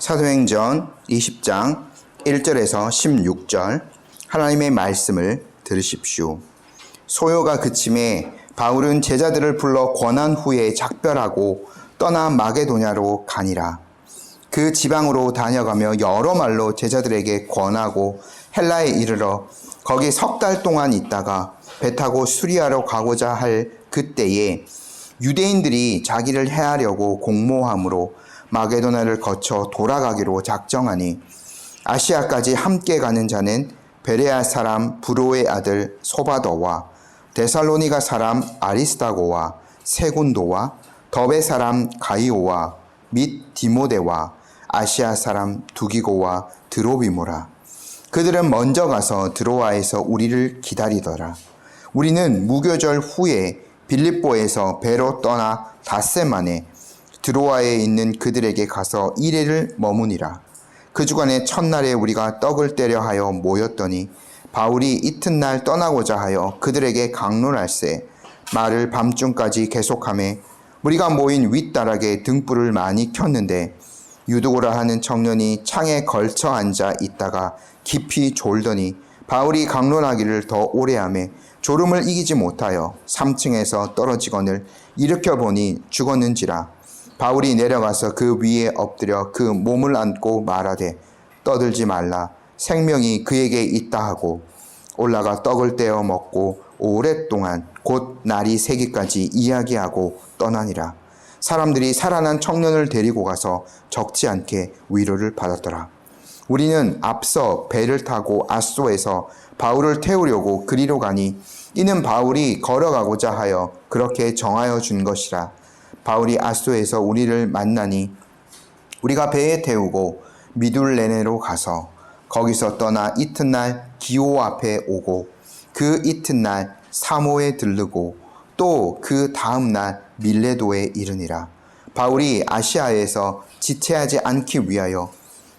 사도행전 20장 1절에서 16절 하나님의 말씀을 들으십시오. 소요가 그침에 바울은 제자들을 불러 권한 후에 작별하고 떠나 마게도냐로 가니라. 그 지방으로 다녀가며 여러 말로 제자들에게 권하고 헬라에 이르러 거기 석 달 동안 있다가 배 타고 수리아로 가고자 할 그때에 유대인들이 자기를 해하려고 공모함으로 마게도나를 거쳐 돌아가기로 작정하니 아시아까지 함께 가는 자는 베레아 사람 브로의 아들 소바더와 데살로니가 사람 아리스다고와 세군도와 더베 사람 가이오와 및 디모데와 아시아 사람 두기고와 드로비모라. 그들은 먼저 가서 드로아에서 우리를 기다리더라. 우리는 무교절 후에 빌립보에서 배로 떠나 닷새 만에 드로아에 있는 그들에게 가서 이래를 머무니라. 그 주간에 첫날에 우리가 떡을 떼려 하여 모였더니 바울이 이튿날 떠나고자 하여 그들에게 강론할세 말을 밤중까지 계속하매 우리가 모인 윗다락에 등불을 많이 켰는데 유두고라 하는 청년이 창에 걸쳐 앉아 있다가 깊이 졸더니 바울이 강론하기를 더 오래 하매 졸음을 이기지 못하여 3층에서 떨어지거늘 일으켜 보니 죽었는지라. 바울이 내려가서 그 위에 엎드려 그 몸을 안고 말하되 떠들지 말라 생명이 그에게 있다 하고 올라가 떡을 떼어 먹고 오랫동안 곧 날이 새기까지 이야기하고 떠나니라. 사람들이 살아난 청년을 데리고 가서 적지 않게 위로를 받았더라. 우리는 앞서 배를 타고 아소에서 바울을 태우려고 그리로 가니 이는 바울이 걸어가고자 하여 그렇게 정하여 준 것이라. 바울이 아소에서 우리를 만나니 우리가 배에 태우고 미둘레네로 가서 거기서 떠나 이튿날 기오 앞에 오고 그 이튿날 사모에 들르고 또 그 다음날 밀레도에 이르니라. 바울이 아시아에서 지체하지 않기 위하여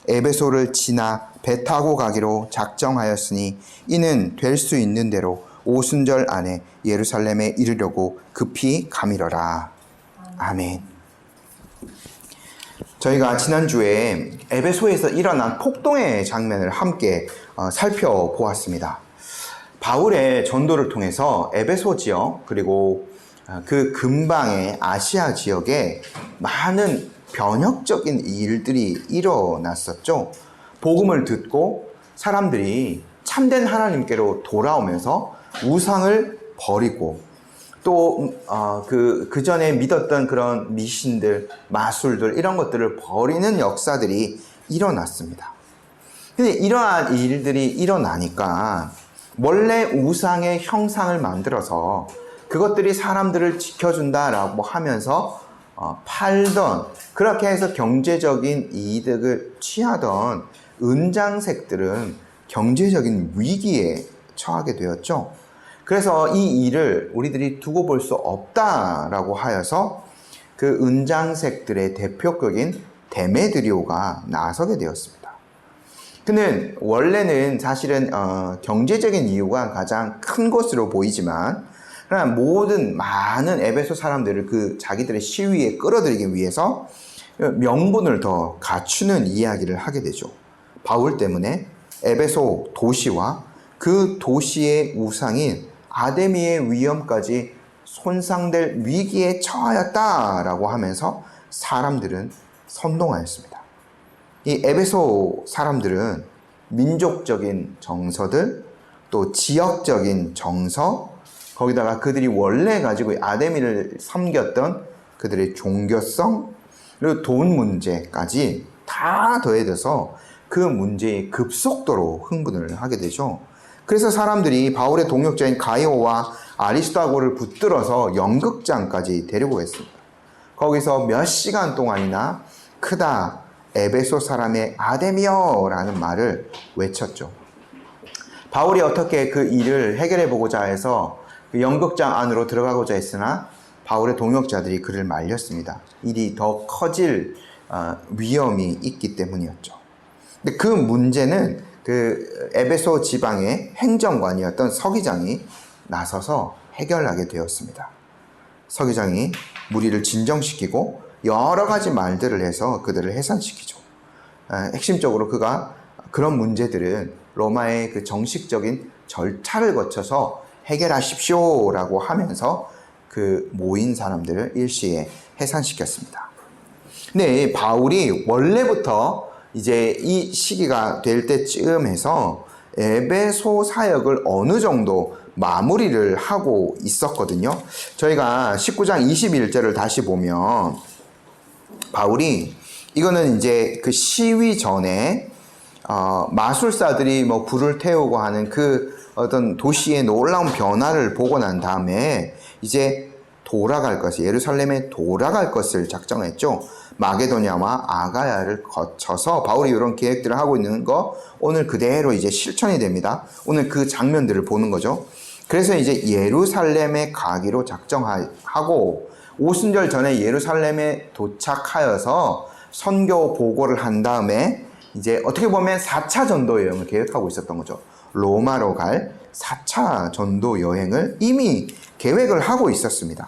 에베소를 지나 배 타고 가기로 작정하였으니 이는 될 수 있는 대로 오순절 안에 예루살렘에 이르려고 급히 가미러라. 아멘. 저희가 지난주에 에베소에서 일어난 폭동의 장면을 함께 살펴보았습니다. 바울의 전도를 통해서 에베소 지역 그리고 그 근방의 아시아 지역에 많은 변혁적인 일들이 일어났었죠. 복음을 듣고 사람들이 참된 하나님께로 돌아오면서 우상을 버리고 또 그 전에 믿었던 그런 미신들, 마술들 이런 것들을 버리는 역사들이 일어났습니다. 근데 이러한 일들이 일어나니까 원래 우상의 형상을 만들어서 그것들이 사람들을 지켜준다라고 하면서 팔던, 그렇게 해서 경제적인 이득을 취하던 은장색들은 경제적인 위기에 처하게 되었죠. 그래서 이 일을 우리들이 두고 볼 수 없다라고 하여서 그 은장색들의 대표격인 데메드리오가 나서게 되었습니다. 그는 원래는 사실은 경제적인 이유가 가장 큰 것으로 보이지만 그러나 많은 에베소 사람들을 그 자기들의 시위에 끌어들이기 위해서 명분을 더 갖추는 이야기를 하게 되죠. 바울 때문에 에베소 도시와 그 도시의 우상인 아데미의 위엄까지 손상될 위기에 처하였다라고 하면서 사람들은 선동하였습니다. 이 에베소 사람들은 민족적인 정서들, 또 지역적인 정서, 거기다가 그들이 원래 가지고 아데미를 섬겼던 그들의 종교성, 그리고 돈 문제까지 다 더해져서 그 문제에 급속도로 흥분을 하게 되죠. 그래서 사람들이 바울의 동역자인 가이오와 아리스다고를 붙들어서 연극장까지 데리고 갔습니다. 거기서 몇 시간 동안이나 크다 에베소 사람의 아데미여라는 말을 외쳤죠. 바울이 어떻게 그 일을 해결해 보고자 해서 그 연극장 안으로 들어가고자 했으나 바울의 동역자들이 그를 말렸습니다. 일이 더 커질 위험이 있기 때문이었죠. 근데 그 문제는 그 에베소 지방의 행정관이었던 서기장이 나서서 해결하게 되었습니다. 서기장이 무리를 진정시키고 여러 가지 말들을 해서 그들을 해산시키죠. 핵심적으로 그가 그런 문제들은 로마의 그 정식적인 절차를 거쳐서 해결하십시오라고 하면서 그 모인 사람들을 일시에 해산시켰습니다. 근데 바울이 원래부터 이제 이 시기가 될 때쯤 해서 에베소 사역을 어느 정도 마무리를 하고 있었거든요. 저희가 19장 21절을 다시 보면 바울이 이거는 이제 그 시위 전에 마술사들이 뭐 불을 태우고 하는 그 어떤 도시의 놀라운 변화를 보고 난 다음에 이제 돌아갈 것을, 예루살렘에 돌아갈 것을 작정했죠. 마게도냐와 아가야를 거쳐서 바울이 이런 계획들을 하고 있는 거 오늘 그대로 이제 실천이 됩니다. 오늘 그 장면들을 보는 거죠. 그래서 이제 예루살렘에 가기로 작정하고 오순절 전에 예루살렘에 도착하여서 선교 보고를 한 다음에 이제 어떻게 보면 4차 전도 여행을 계획하고 있었던 거죠. 로마로 갈 4차 전도 여행을 이미 계획을 하고 있었습니다.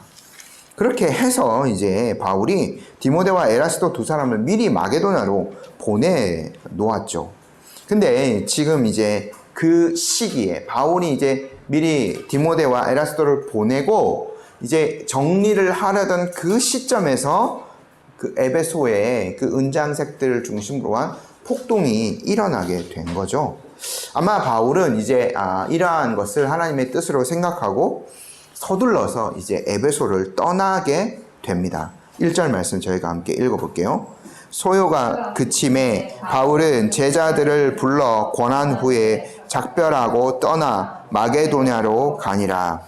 그렇게 해서 이제 바울이 디모데와 에라스도 두 사람을 미리 마게도냐로 보내 놓았죠. 근데 지금 이제 그 시기에 바울이 이제 미리 디모데와 에라스도를 보내고 이제 정리를 하려던 그 시점에서 그 에베소의 그 은장색들을 중심으로 한 폭동이 일어나게 된 거죠. 아마 바울은 이제 이러한 것을 하나님의 뜻으로 생각하고 서둘러서 이제 에베소를 떠나게 됩니다. 1절 말씀 저희가 함께 읽어볼게요. 소요가 그침에 바울은 제자들을 불러 권한 후에 작별하고 떠나 마게도냐로 가니라.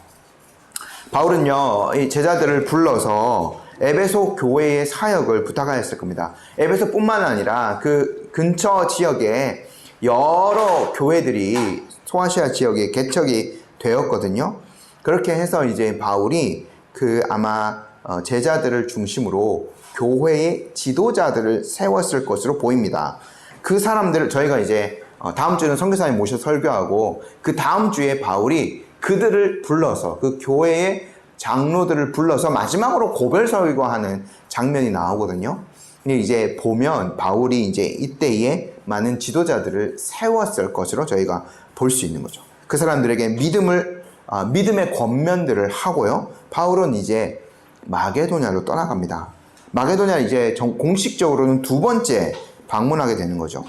바울은요, 이 제자들을 불러서 에베소 교회의 사역을 부탁하였을 겁니다. 에베소뿐만 아니라 그 근처 지역에 여러 교회들이 소아시아 지역에 개척이 되었거든요. 그렇게 해서 이제 바울이 그 아마 제자들을 중심으로 교회의 지도자들을 세웠을 것으로 보입니다. 그 사람들을 저희가 이제 다음 주에는 선교사님 모셔 설교하고 그 다음 주에 바울이 그들을 불러서 그 교회의 장로들을 불러서 마지막으로 고별 설교하는 장면이 나오거든요. 근데 이제 보면 바울이 이제 이때에 많은 지도자들을 세웠을 것으로 저희가 볼 수 있는 거죠. 그 사람들에게 믿음의 권면들을 하고요. 바울은 이제 마게도냐로 떠나갑니다. 마게도냐 이제 공식적으로는 두 번째 방문하게 되는 거죠.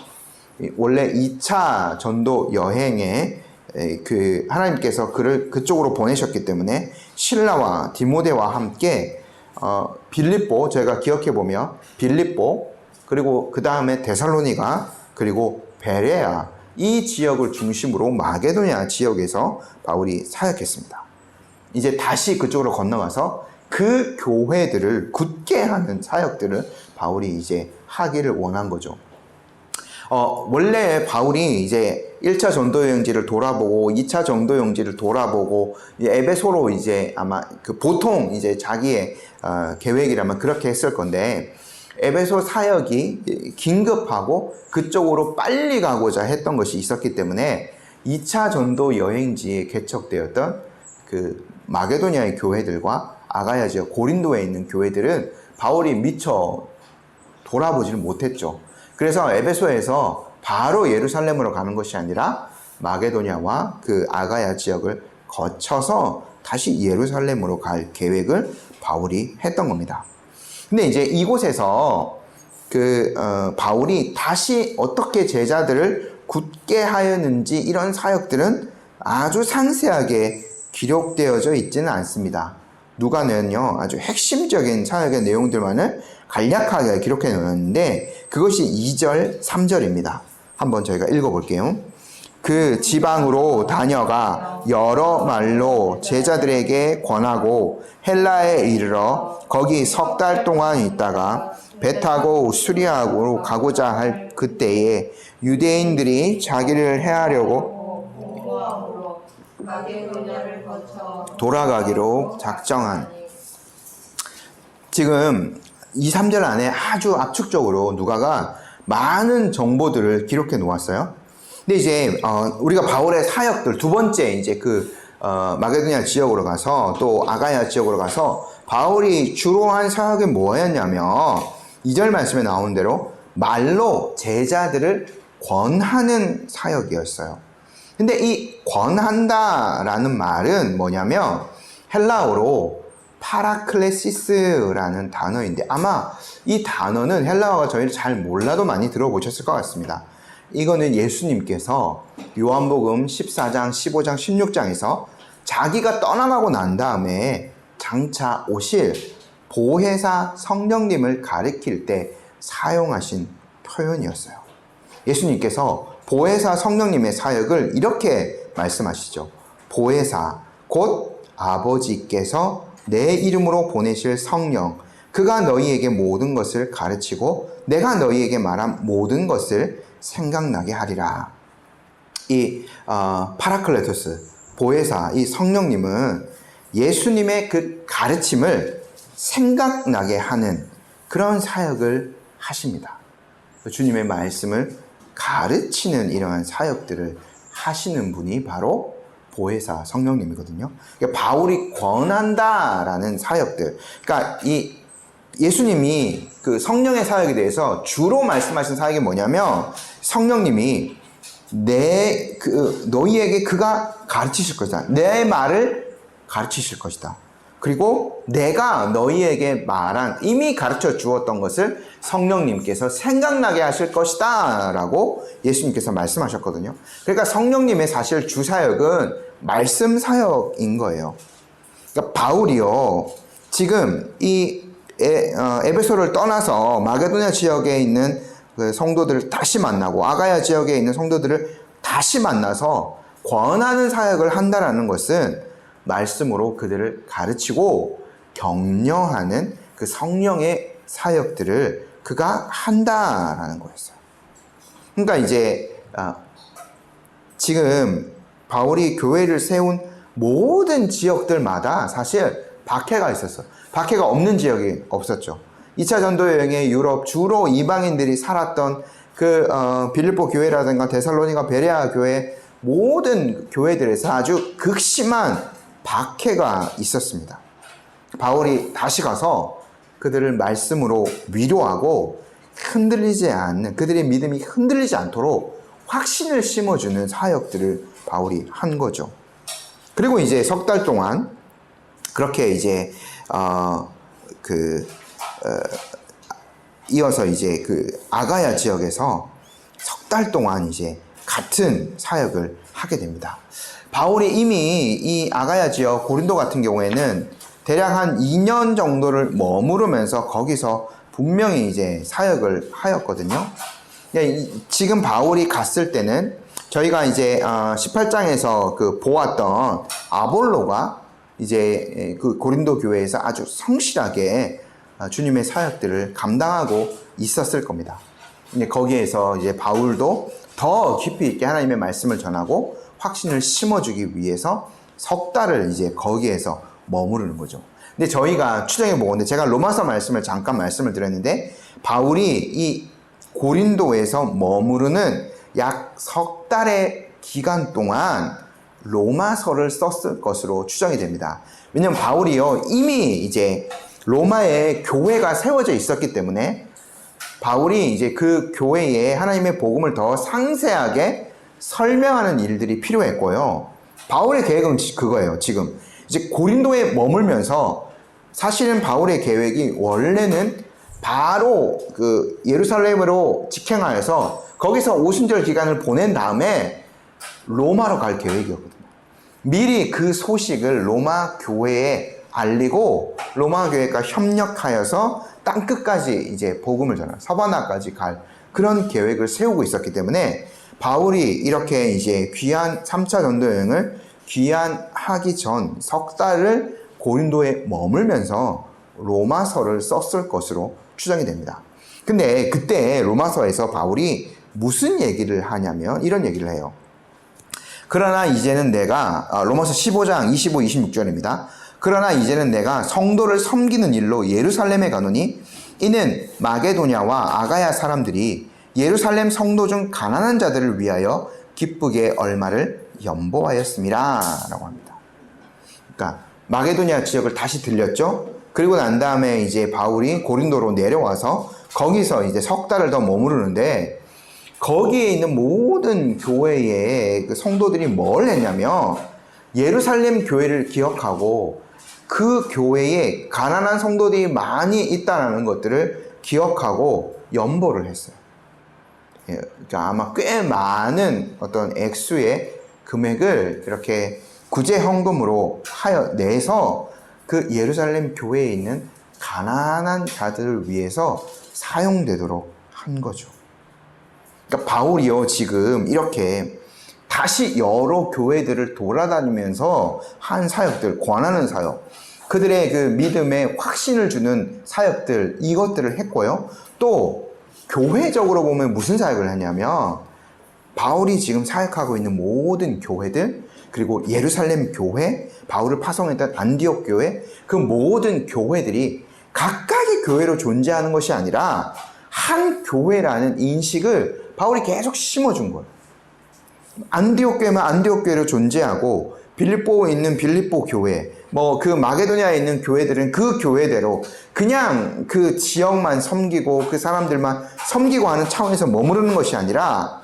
원래 2차 전도 여행에 그 하나님께서 그를 그쪽으로 보내셨기 때문에 실라와 디모데와 함께 빌립보, 저희가 기억해 보면 빌립보, 그리고 그 다음에 데살로니가, 그리고 베레아, 이 지역을 중심으로 마게도냐 지역에서 바울이 사역했습니다. 이제 다시 그쪽으로 건너가서 그 교회들을 굳게 하는 사역들을 바울이 이제 하기를 원한 거죠. 원래 바울이 이제 1차 전도 여행지를 돌아보고 2차 전도 여행지를 돌아보고 에베소로 이제 아마 그 보통 이제 자기의 계획이라면 그렇게 했을 건데 에베소 사역이 긴급하고 그쪽으로 빨리 가고자 했던 것이 있었기 때문에 2차 전도 여행지에 개척되었던 그 마게도냐의 교회들과 아가야 지역 고린도에 있는 교회들은 바울이 미처 돌아보지를 못했죠. 그래서 에베소에서 바로 예루살렘으로 가는 것이 아니라 마게도냐와 그 아가야 지역을 거쳐서 다시 예루살렘으로 갈 계획을 바울이 했던 겁니다. 근데 이제 이곳에서 바울이 다시 어떻게 제자들을 굳게 하였는지 이런 사역들은 아주 상세하게 기록되어져 있지는 않습니다. 누가는요, 아주 핵심적인 사역의 내용들만을 간략하게 기록해 놓았는데 그것이 2절, 3절입니다. 한번 저희가 읽어볼게요. 그 지방으로 다녀가 여러 말로 제자들에게 권하고 헬라에 이르러 거기 3달 동안 있다가 배 타고 수리아로 가고자 할 그때에 유대인들이 자기를 해하려고 돌아가기로 작정한. 지금 2, 3절 안에 아주 압축적으로 누가가 많은 정보들을 기록해 놓았어요. 근데 이제 우리가 바울의 사역들 두 번째 이제 마게도냐 지역으로 가서 또 아가야 지역으로 가서 바울이 주로 한 사역이 뭐였냐면 2절 말씀에 나오는 대로 말로 제자들을 권하는 사역이었어요. 근데 이 권한다라는 말은 뭐냐면 헬라어로 파라클레시스라는 단어인데 아마 이 단어는 헬라어가 저희를 잘 몰라도 많이 들어보셨을 것 같습니다. 이거는 예수님께서 요한복음 14장, 15장, 16장에서 자기가 떠나가고 난 다음에 장차 오실 보혜사 성령님을 가리킬 때 사용하신 표현이었어요. 예수님께서 보혜사 성령님의 사역을 이렇게 말씀하시죠. 보혜사 곧 아버지께서 내 이름으로 보내실 성령, 그가 너희에게 모든 것을 가르치고 내가 너희에게 말한 모든 것을 생각나게 하리라. 이 파라클레토스, 보혜사, 이 성령님은 예수님의 그 가르침을 생각나게 하는 그런 사역을 하십니다. 주님의 말씀을 가르치는 이러한 사역들을 하시는 분이 바로 보혜사 성령님이거든요. 그러니까 바울이 권한다라는 사역들, 그러니까 이 예수님이 그 성령의 사역에 대해서 주로 말씀하신 사역이 뭐냐면 성령님이 너희에게 그가 가르치실 것이다. 내 말을 가르치실 것이다. 그리고 내가 너희에게 말한 이미 가르쳐 주었던 것을 성령님께서 생각나게 하실 것이다 라고 예수님께서 말씀하셨거든요. 그러니까 성령님의 사실 주사역은 말씀 사역인 거예요. 그러니까 바울이요 지금 이 에베소를 떠나서 마게도냐 지역에 있는 그 성도들을 다시 만나고 아가야 지역에 있는 성도들을 다시 만나서 권하는 사역을 한다라는 것은 말씀으로 그들을 가르치고 격려하는 그 성령의 사역들을 그가 한다라는 거였어요. 그러니까 이제 지금 바울이 교회를 세운 모든 지역들마다 사실 박해가 있었어요. 박해가 없는 지역이 없었죠. 2차 전도 여행의 유럽 주로 이방인들이 살았던 그 빌립보 교회라든가 데살로니가 베레아 교회 모든 교회들에서 아주 극심한 박해가 있었습니다. 바울이 다시 가서 그들을 말씀으로 위로하고 흔들리지 않는 그들의 믿음이 흔들리지 않도록 확신을 심어주는 사역들을 바울이 한 거죠. 그리고 이제 석 달 동안 그렇게 이제 이어서 이제 그 아가야 지역에서 석 달 동안 이제 같은 사역을 하게 됩니다. 바울이 이미 이 아가야 지역 고린도 같은 경우에는 대략 한 2년 정도를 머무르면서 거기서 분명히 이제 사역을 하였거든요. 지금 바울이 갔을 때는 저희가 이제 18장에서 그 보았던 아볼로가 이제 그 고린도 교회에서 아주 성실하게 주님의 사역들을 감당하고 있었을 겁니다. 거기에서 이제 바울도 더 깊이 있게 하나님의 말씀을 전하고 확신을 심어주기 위해서 석 달을 이제 거기에서 머무르는 거죠. 근데 저희가 추정해 보건데 제가 로마서 말씀을 잠깐 말씀을 드렸는데 바울이 이 고린도에서 머무르는 약 석 달의 기간 동안 로마서를 썼을 것으로 추정이 됩니다. 왜냐하면 바울이요 이미 이제 로마에 교회가 세워져 있었기 때문에 바울이 이제 그 교회에 하나님의 복음을 더 상세하게 설명하는 일들이 필요했고요. 바울의 계획은 그거예요. 지금 이제 고린도에 머물면서 사실은 바울의 계획이 원래는 바로 그 예루살렘으로 직행하여서 거기서 오순절 기간을 보낸 다음에 로마로 갈 계획이었거든요. 미리 그 소식을 로마 교회에 알리고 로마 교회가 협력하여서 땅끝까지 이제 복음을 전하는 서바나까지 갈 그런 계획을 세우고 있었기 때문에 바울이 이렇게 이제 귀한 3차 전도 여행을 귀환하기 전 석 달을 고린도에 머물면서 로마서를 썼을 것으로 추정이 됩니다. 근데 그때 로마서에서 바울이 무슨 얘기를 하냐면 이런 얘기를 해요. 그러나 이제는 내가 로마서 15장 25, 26절입니다. 그러나 이제는 내가 성도를 섬기는 일로 예루살렘에 가노니 이는 마게도냐와 아가야 사람들이 예루살렘 성도 중 가난한 자들을 위하여 기쁘게 얼마를 연보하였습니다 라고 합니다. 그러니까 마게도냐 지역을 다시 들렸죠. 그리고 난 다음에 이제 바울이 고린도로 내려와서 거기서 이제 석 달을 더 머무르는데 거기에 있는 모든 교회의 그 성도들이 뭘 했냐면 예루살렘 교회를 기억하고 그 교회에 가난한 성도들이 많이 있다는 것들을 기억하고 연보를 했어요. 그러니까 아마 꽤 많은 어떤 액수의 금액을 이렇게 구제 헌금으로 하여 내서 그 예루살렘 교회에 있는 가난한 자들을 위해서 사용되도록 한 거죠. 그러니까 바울이요 지금 이렇게 다시 여러 교회들을 돌아다니면서 한 사역들, 권하는 사역, 그들의 그 믿음에 확신을 주는 사역들, 이것들을 했고요. 또 교회적으로 보면 무슨 사역을 하냐면 바울이 지금 사역하고 있는 모든 교회들, 그리고 예루살렘 교회, 바울을 파송했던 안디옥 교회, 그 모든 교회들이 각각의 교회로 존재하는 것이 아니라 한 교회라는 인식을 바울이 계속 심어준 거예요. 안디옥 교회만 안디옥 교회로 존재하고 빌립보에 있는 빌립보 교회, 그 마게도니아에 있는 교회들은 그 교회대로 그냥 그 지역만 섬기고 그 사람들만 섬기고 하는 차원에서 머무르는 것이 아니라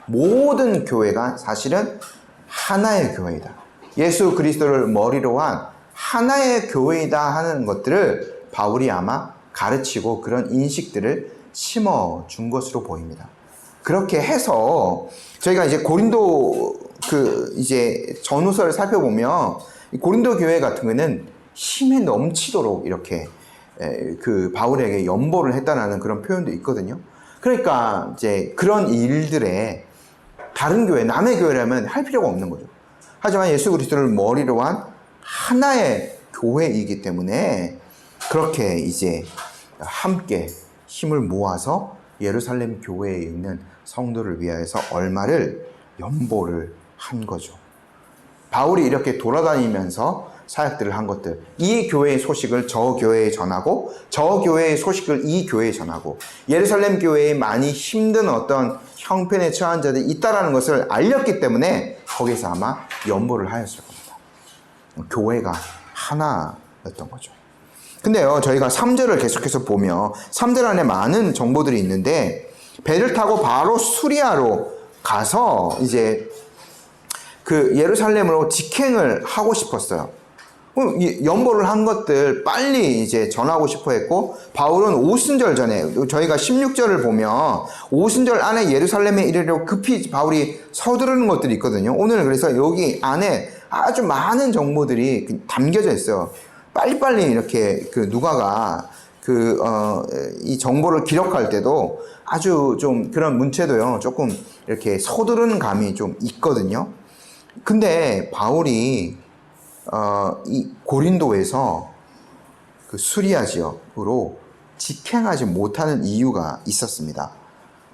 모든 교회가 사실은 하나의 교회이다. 예수 그리스도를 머리로 한 하나의 교회이다 하는 것들을 바울이 아마 가르치고 그런 인식들을 심어준 것으로 보입니다. 그렇게 해서 저희가 이제 고린도 이제 전후서를 살펴보면 고린도 교회 같은 경우는 힘에 넘치도록 이렇게 그 바울에게 연보를 했다는 그런 표현도 있거든요. 그러니까 이제 그런 일들에 다른 교회, 남의 교회라면 할 필요가 없는 거죠. 하지만 예수 그리스도를 머리로 한 하나의 교회이기 때문에 그렇게 이제 함께 힘을 모아서 예루살렘 교회에 있는 성도를 위하여서 얼마를 연보를 한 거죠. 바울이 이렇게 돌아다니면서 사역들을 한 것들, 이 교회의 소식을 저 교회에 전하고 저 교회의 소식을 이 교회에 전하고 예루살렘 교회에 많이 힘든 어떤 형편에 처한 자들이 있다라는 것을 알렸기 때문에 거기서 아마 연보를 하였을 겁니다. 교회가 하나였던 거죠. 근데요, 저희가 3절을 계속해서 보면 3절 안에 많은 정보들이 있는데 배를 타고 바로 수리아로 가서 이제 그 예루살렘으로 직행을 하고 싶었어요. 연보를 한 것들 빨리 이제 전하고 싶어 했고, 바울은 오순절 전에, 저희가 16절을 보면 오순절 안에 예루살렘에 이르려고 급히 바울이 서두르는 것들이 있거든요. 오늘 그래서 여기 안에 아주 많은 정보들이 담겨져 있어요. 빨리빨리 이렇게 그 누가가 이 정보를 기록할 때도 아주 좀 그런 문체도요, 조금 이렇게 서두르는 감이 좀 있거든요. 근데 바울이 이 고린도에서 그 수리아 지역으로 직행하지 못하는 이유가 있었습니다.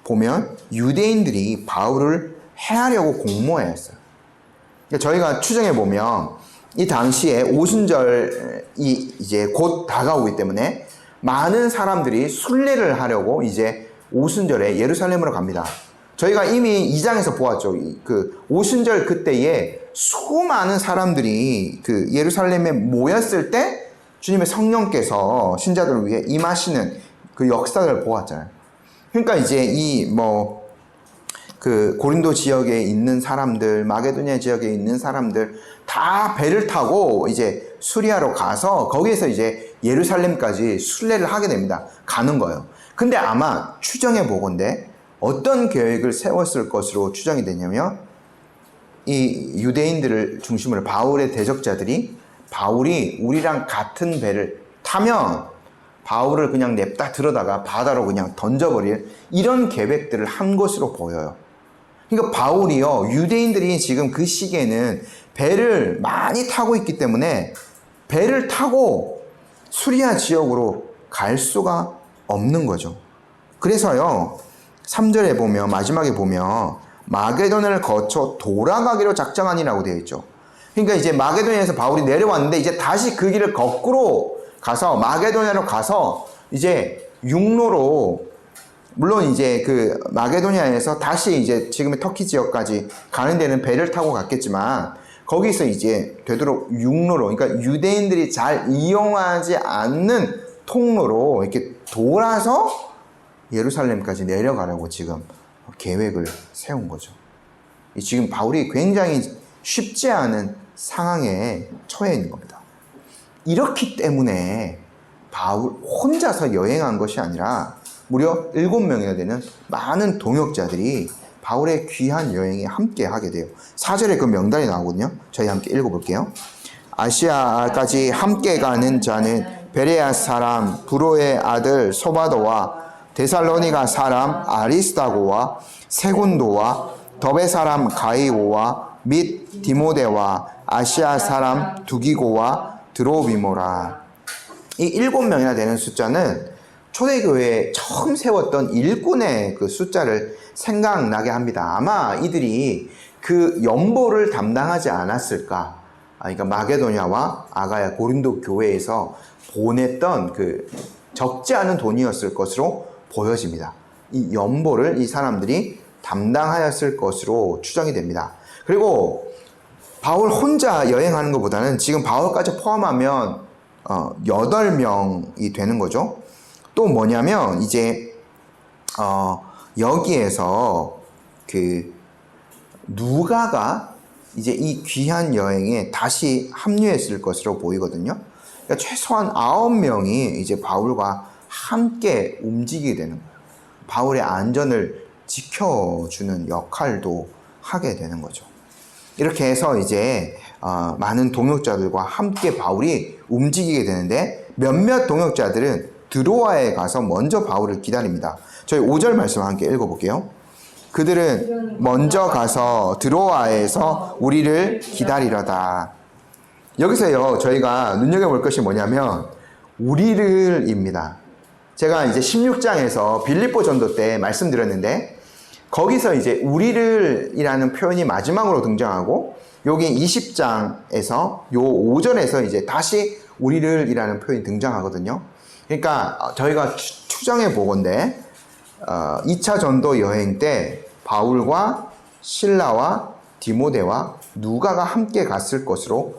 보면 유대인들이 바울을 해하려고 공모했어요. 그러니까 저희가 추정해 보면 이 당시에 오순절이 이제 곧 다가오기 때문에 많은 사람들이 순례를 하려고 이제 오순절에 예루살렘으로 갑니다. 저희가 이미 2장에서 보았죠. 그 오순절 그때에 수많은 사람들이 그 예루살렘에 모였을 때 주님의 성령께서 신자들을 위해 임하시는 그 역사를 보았잖아요. 그러니까 이제 그 고린도 지역에 있는 사람들, 마게도니아 지역에 있는 사람들 다 배를 타고 이제 수리아로 가서 거기에서 이제 예루살렘까지 순례를 하게 됩니다. 가는 거예요. 근데 아마 추정해 보건대 어떤 계획을 세웠을 것으로 추정이 되냐면 이 유대인들을 중심으로 바울의 대적자들이 바울이 우리랑 같은 배를 타면 바울을 그냥 냅다 들어다가 바다로 그냥 던져버릴 이런 계획들을 한 것으로 보여요. 그러니까 바울이요, 유대인들이 지금 그 시기에는 배를 많이 타고 있기 때문에 배를 타고 수리아 지역으로 갈 수가 없는 거죠. 그래서요, 3절에 보면, 마지막에 보면 마게도냐를 거쳐 돌아가기로 작정하니라고 되어 있죠. 그러니까 이제 마게도냐에서 바울이 내려왔는데 이제 다시 그 길을 거꾸로 가서 마게도냐로 가서 이제 육로로, 물론 이제 그 마게도냐에서 다시 이제 지금의 터키 지역까지 가는 데는 배를 타고 갔겠지만 거기서 이제 되도록 육로로, 그러니까 유대인들이 잘 이용하지 않는 통로로 이렇게 돌아서 예루살렘까지 내려가려고 지금 계획을 세운 거죠. 지금 바울이 굉장히 쉽지 않은 상황에 처해 있는 겁니다. 이렇기 때문에 바울 혼자서 여행한 것이 아니라 무려 7명이나 되는 많은 동역자들이 바울의 귀한 여행에 함께 하게 돼요. 4절에 그 명단이 나오거든요. 저희 함께 읽어볼게요. 아시아까지 함께 가는 자는 베레아 사람 브로의 아들 소바도와 데살로니가 사람 아리스다고와 세군도와 더베 사람 가이오와 및 디모데와 아시아 사람 두기고와 드로비모라. 이 7명이나 되는 숫자는 초대교회에 처음 세웠던 일꾼의 그 숫자를 생각나게 합니다. 아마 이들이 그 연보를 담당하지 않았을까. 그러니까 마게도냐와 아가야 고린도 교회에서 보냈던 그 적지 않은 돈이었을 것으로 보여집니다. 이 연보를 이 사람들이 담당하였을 것으로 추정이 됩니다. 그리고 바울 혼자 여행하는 것보다는 지금 바울까지 포함하면 8명이 되는 거죠. 또 뭐냐면 이제 여기에서 그 누가가 이제 이 귀한 여행에 다시 합류했을 것으로 보이거든요. 그러니까 최소한 9명이 이제 바울과 함께 움직이게 되는 거예요. 바울의 안전을 지켜주는 역할도 하게 되는 거죠. 이렇게 해서 이제 많은 동역자들과 함께 바울이 움직이게 되는데 몇몇 동역자들은 드로아에 가서 먼저 바울을 기다립니다. 저희 5절 말씀 함께 읽어볼게요. 그들은 먼저 가서 드로아에서 우리를 기다리려다. 여기서요, 저희가 눈여겨볼 것이 뭐냐면 우리를입니다. 제가 이제 16장에서 빌립보 전도 때 말씀드렸는데 거기서 이제 우리를이라는 표현이 마지막으로 등장하고 여기 20장에서 요 5절에서 이제 다시 우리를이라는 표현이 등장하거든요. 그러니까 저희가 추정해 보건대 2차 전도 여행 때 바울과 실라와 디모데와 누가가 함께 갔을 것으로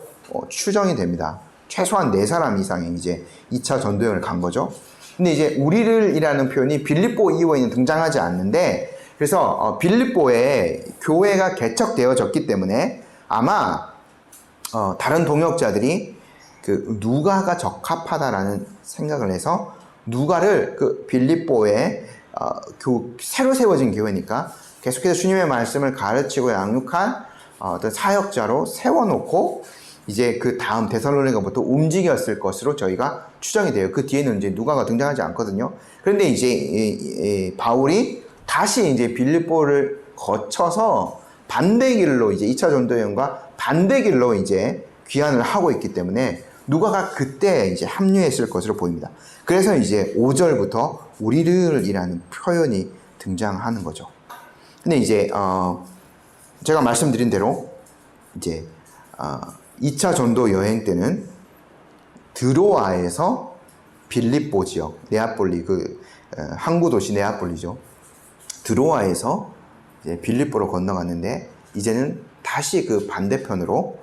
추정이 됩니다. 최소한 4사람 이상이 이제 2차 전도 여행을 간 거죠. 근데 이제 우리를이라는 표현이 빌립보 이후에는 등장하지 않는데 그래서 빌립보에 교회가 개척되어졌기 때문에 아마 다른 동역자들이 그 누가가 적합하다라는 생각을 해서 누가를 그 빌립보에 새로 세워진 교회니까 계속해서 주님의 말씀을 가르치고 양육한 어떤 사역자로 세워놓고 이제 그 다음 데살로니가부터 움직였을 것으로 저희가 추정이 돼요. 그 뒤에는 이제 누가가 등장하지 않거든요. 그런데 이제 바울이 다시 이제 빌립보를 거쳐서 반대길로 이제 2차 전도 여행과 반대길로 이제 귀환을 하고 있기 때문에 누가가 그때 이제 합류했을 것으로 보입니다. 그래서 이제 5절부터 우리를이라는 표현이 등장하는 거죠. 근데 이제 제가 말씀드린 대로 이제 2차 전도 여행 때는 드로아에서 빌립보 지역, 네아폴리, 항구 도시 네아폴리죠. 드로아에서 이제 빌립보로 건너갔는데 이제는 다시 그 반대편으로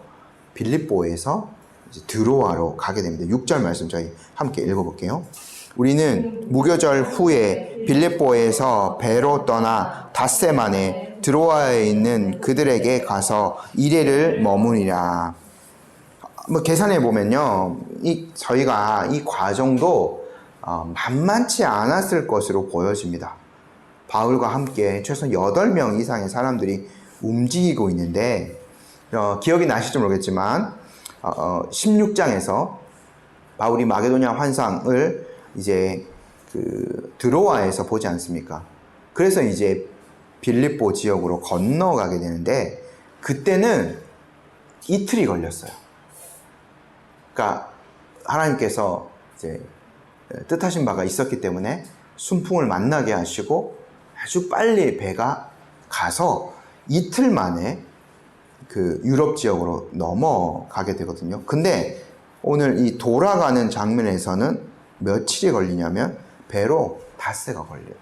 빌립보에서 이제 드로아로 가게 됩니다. 6절 말씀 저희 함께 읽어볼게요. 우리는 무교절 후에 빌립보에서 배로 떠나 닷새만에 드로아에 있는 그들에게 가서 이래를 머무니라. 계산해 보면요, 저희가 이 과정도 만만치 않았을 것으로 보여집니다. 바울과 함께 최소 8명 이상의 사람들이 움직이고 있는데 기억이 나실지 모르겠지만 16장에서 바울이 마게도냐 환상을 이제 드로아에서 보지 않습니까? 그래서 이제 빌립보 지역으로 건너가게 되는데 그때는 이틀이 걸렸어요. 그러니까 하나님께서 이제 뜻하신 바가 있었기 때문에 순풍을 만나게 하시고 아주 빨리 배가 가서 이틀 만에 그 유럽 지역으로 넘어가게 되거든요. 근데 오늘 이 돌아가는 장면에서는 며칠이 걸리냐면 배로 닷새가 걸려요.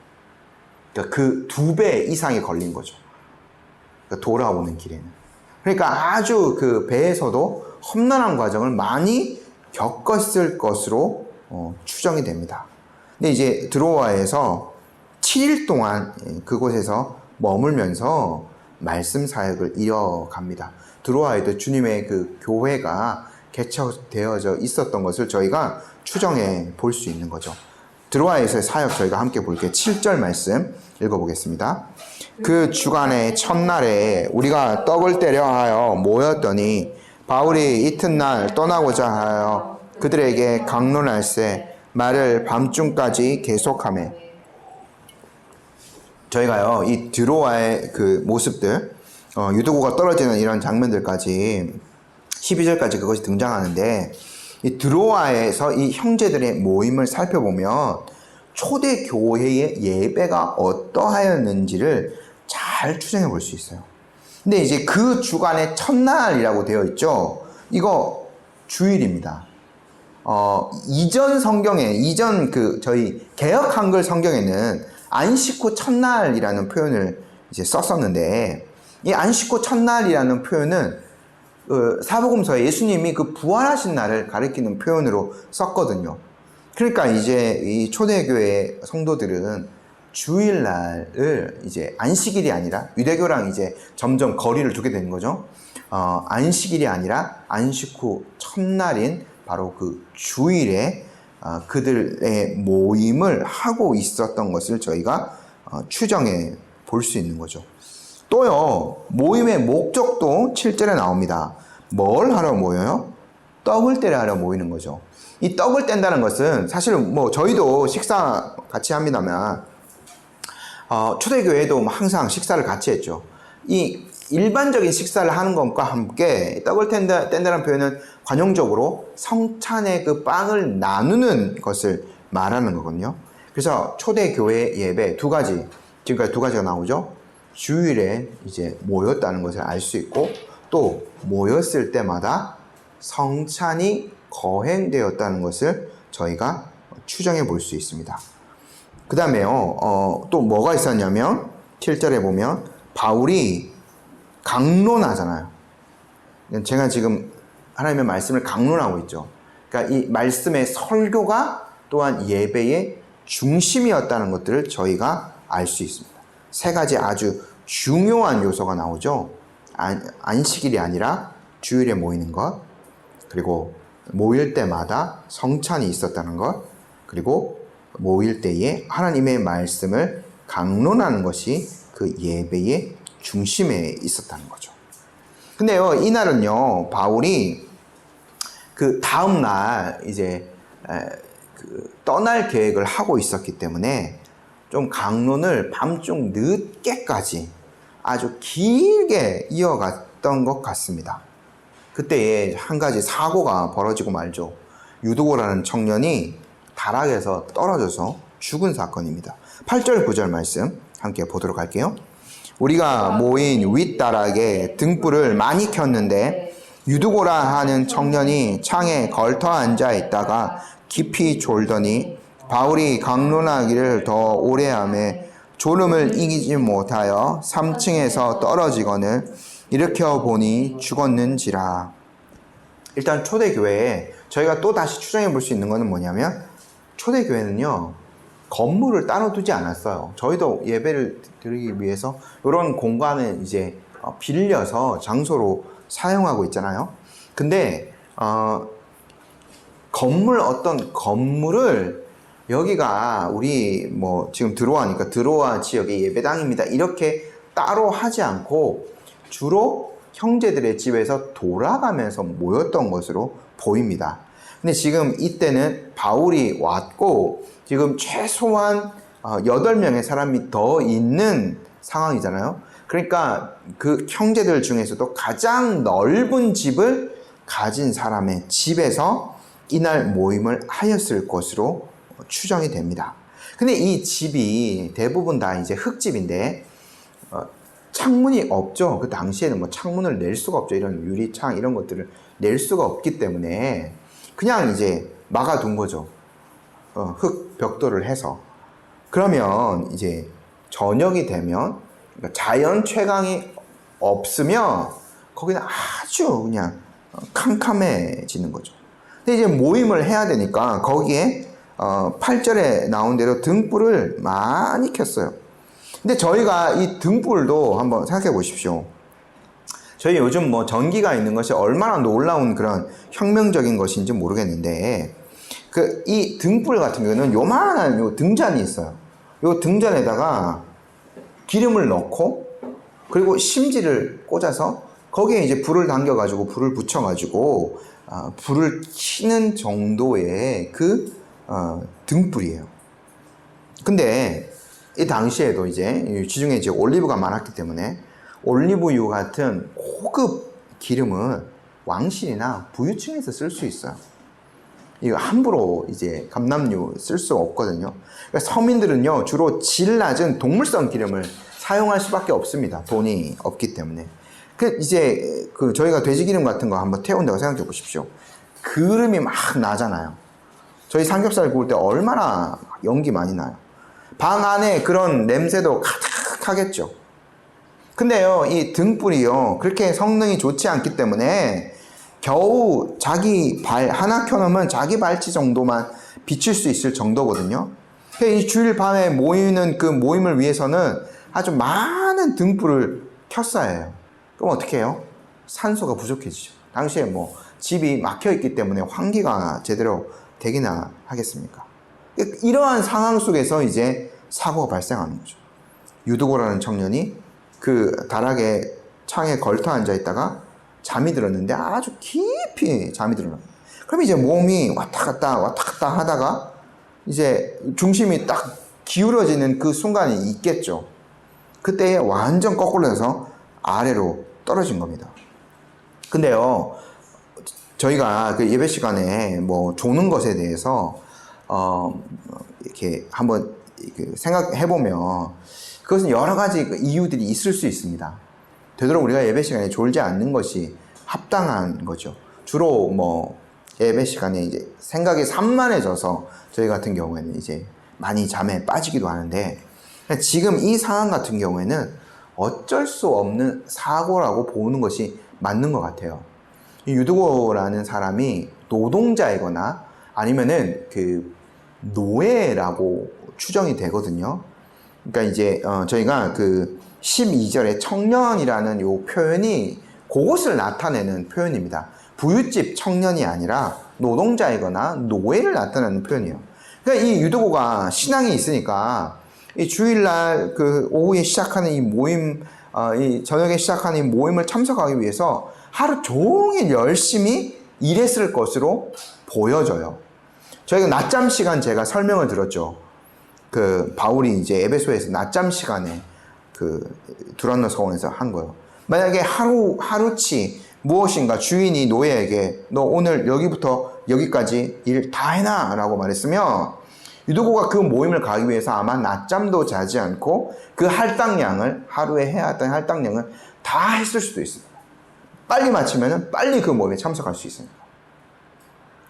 그러니까 그 2배 이상이 걸린 거죠. 그러니까 돌아오는 길에는. 그러니까 아주 그 배에서도 험난한 과정을 많이 겪었을 것으로 추정이 됩니다. 근데 이제 드로아에서 7일 동안 그곳에서 머물면서 말씀 사역을 이어갑니다. 드로아에도 주님의 그 교회가 개척되어져 있었던 것을 저희가 추정해 볼 수 있는 거죠. 드로아에서의 사역 저희가 함께 볼게요. 7절 말씀 읽어보겠습니다. 그 주간의 첫날에 우리가 떡을 떼려 하여 모였더니 바울이 이튿날 떠나고자 하여 그들에게 강론할세 말을 밤중까지 계속하매. 저희가요 이 드로아의 그 모습들 유두고가 떨어지는 이런 장면들까지 12절까지 그것이 등장하는데, 이 드로아에서 이 형제들의 모임을 살펴보면 초대 교회의 예배가 어떠하였는지를 잘 추정해 볼 수 있어요. 근데 이제 그 주간의 첫날이라고 되어 있죠. 이거 주일입니다. 이전 성경에, 저희 개역 한글 성경에는 안식 후 첫날이라는 표현을 이제 썼었는데, 이 안식 후 첫날이라는 표현은 사복음서에 예수님이 그 부활하신 날을 가리키는 표현으로 썼거든요. 그러니까 이제 이 초대교회 성도들은 주일날을 이제 안식일이 아니라, 유대교랑 이제 점점 거리를 두게 되는 거죠. 안식일이 아니라 안식 후 첫날인 바로 그 주일에 그들의 모임을 하고 있었던 것을 저희가 추정해 볼 수 있는 거죠. 또요, 모임의 목적도 7절에 나옵니다. 뭘 하러 모여요? 떡을 떼려 하러 모이는 거죠. 이 떡을 뗀다는 것은 사실은 뭐 저희도 식사 같이 합니다만, 초대교회도 항상 식사를 같이 했죠. 이 일반적인 식사를 하는 것과 함께 떡을 뗀다는 표현은 관용적으로 성찬의 그 빵을 나누는 것을 말하는 거거든요. 그래서 초대교회 예배 두 가지, 지금까지 두 가지가 나오죠. 주일에 이제 모였다는 것을 알 수 있고, 또 모였을 때마다 성찬이 거행되었다는 것을 저희가 추정해 볼 수 있습니다. 그 다음에요, 또 뭐가 있었냐면 7절에 보면 바울이 강론하잖아요. 제가 지금 하나님의 말씀을 강론하고 있죠. 그러니까 이 말씀의 설교가 또한 예배의 중심이었다는 것들을 저희가 알 수 있습니다. 세 가지 아주 중요한 요소가 나오죠. 안식일이 아니라 주일에 모이는 것, 그리고 모일 때마다 성찬이 있었다는 것, 그리고 모일 때에 하나님의 말씀을 강론하는 것이 그 예배의 중심에 있었다는 거죠. 근데요, 이날은요, 바울이 그 다음날 이제 떠날 계획을 하고 있었기 때문에 좀 강론을 밤중 늦게까지 아주 길게 이어갔던 것 같습니다. 그때에 한 가지 사고가 벌어지고 말죠. 유두고라는 청년이 다락에서 떨어져서 죽은 사건입니다. 8절 9절 말씀 함께 보도록 할게요. 우리가 모인 윗다락에 등불을 많이 켰는데 유두고라 하는 청년이 창에 걸터 앉아 있다가 깊이 졸더니 바울이 강론하기를 더 오래 하며 졸음을 이기지 못하여 3층에서 떨어지거늘 일으켜 보니 죽었는지라. 일단 초대교회에 저희가 또 다시 추정해 볼 수 있는 것은 뭐냐면, 초대교회는요 건물을 따로 두지 않았어요. 저희도 예배를 드리기 위해서 이런 공간을 이제 빌려서 장소로 사용하고 있잖아요. 근데 어떤 건물을 여기가 우리 뭐 지금 드로아니까 드로아 지역의 예배당입니다 이렇게 따로 하지 않고 주로 형제들의 집에서 돌아가면서 모였던 것으로 보입니다. 근데 지금 이때는 바울이 왔고 지금 최소한 8명의 사람이 더 있는 상황이잖아요. 그러니까 그 형제들 중에서도 가장 넓은 집을 가진 사람의 집에서 이날 모임을 하였을 것으로 추정이 됩니다. 근데 이 집이 대부분 다 이제 흙집인데 창문이 없죠. 그 당시에는 뭐 창문을 낼 수가 없죠. 이런 유리창 이런 것들을 낼 수가 없기 때문에 그냥 이제 막아둔 거죠. 흙 벽돌을 해서. 그러면 이제 저녁이 되면 자연 채광이 없으면 거기는 아주 그냥 캄캄해지는 거죠. 근데 이제 모임을 해야 되니까 거기에 8절에 나온 대로 등불을 많이 켰어요. 근데 저희가 이 등불도 한번 생각해 보십시오. 저희 요즘 뭐 전기가 있는 것이 얼마나 놀라운 그런 혁명적인 것인지 모르겠는데, 이 등불 같은 경우는 요만한 요 등잔이 있어요. 요 등잔에다가 기름을 넣고, 그리고 심지를 꽂아서 거기에 이제 불을 당겨가지고 불을 붙여가지고 불을 켜는 정도의 등불이에요. 근데 이 당시에도 이제 지중해 이제 올리브가 많았기 때문에 올리브유 같은 고급 기름은 왕실이나 부유층에서 쓸 수 있어요. 이거 함부로 이제 감람유 쓸 수 없거든요. 그러니까 서민들은요 주로 질 낮은 동물성 기름을 사용할 수밖에 없습니다. 돈이 없기 때문에. 이제 저희가 돼지 기름 같은 거 한번 태운다고 생각해 보십시오. 그름이 막 나잖아요. 저희 삼겹살 구울 때 얼마나 연기 많이 나요. 방 안에 그런 냄새도 가득하겠죠. 근데요, 이 등불이요, 그렇게 성능이 좋지 않기 때문에 겨우 자기 발 하나 켜놓으면 자기 발치 정도만 비칠 수 있을 정도거든요. 이 주일 밤에 모이는 그 모임을 위해서는 아주 많은 등불을 켰어야 해요. 그럼 어떻게 해요? 산소가 부족해지죠. 당시에 뭐 집이 막혀있기 때문에 환기가 제대로 되기나 하겠습니까? 이러한 상황 속에서 이제 사고가 발생하는 거죠. 유두고라는 청년이 그 다락에 창에 걸터 앉아 있다가 잠이 들었는데 아주 깊이 잠이 들어요. 그럼 이제 몸이 왔다 갔다 하다가 이제 중심이 딱 기울어지는 그 순간이 있겠죠. 그때에 완전 거꾸로 해서 아래로 떨어진 겁니다. 근데요, 저희가 그 예배 시간에 뭐 조는 것에 대해서 이렇게 한번 생각해 보면 그것은 여러 가지 이유들이 있을 수 있습니다. 되도록 우리가 예배 시간에 졸지 않는 것이 합당한 거죠. 주로 뭐 예배 시간에 이제 생각이 산만해져서 저희 같은 경우에는 이제 많이 잠에 빠지기도 하는데, 지금 이 상황 같은 경우에는 어쩔 수 없는 사고라고 보는 것이 맞는 것 같아요. 이 유두고라는 사람이 노동자이거나 아니면은 그 노예라고 추정이 되거든요. 그러니까 이제 저희가 그 12절에 청년이라는 요 표현이 그것을 나타내는 표현입니다. 부잣집 청년이 아니라 노동자이거나 노예를 나타내는 표현이에요. 그러니까 이 유두고가 신앙이 있으니까 이 주일날 그 오후에 시작하는 이 모임, 이 저녁에 시작하는 이 모임을 참석하기 위해서 하루 종일 열심히 일했을 것으로 보여져요. 저희가 낮잠 시간 제가 설명을 들었죠. 그 바울이 이제 에베소에서 낮잠 시간에 그 두란노 서원에서 한 거예요. 만약에 하루치 무엇인가 주인이 노예에게 너 오늘 여기부터 여기까지 일 다 해놔 라고 말했으면 유두고가 그 모임을 가기 위해서 아마 낮잠도 자지 않고 그 할당량을, 하루에 해야 했던 할당량을 다 했을 수도 있습니다. 빨리 마치면 빨리 그 모임에 참석할 수 있습니다.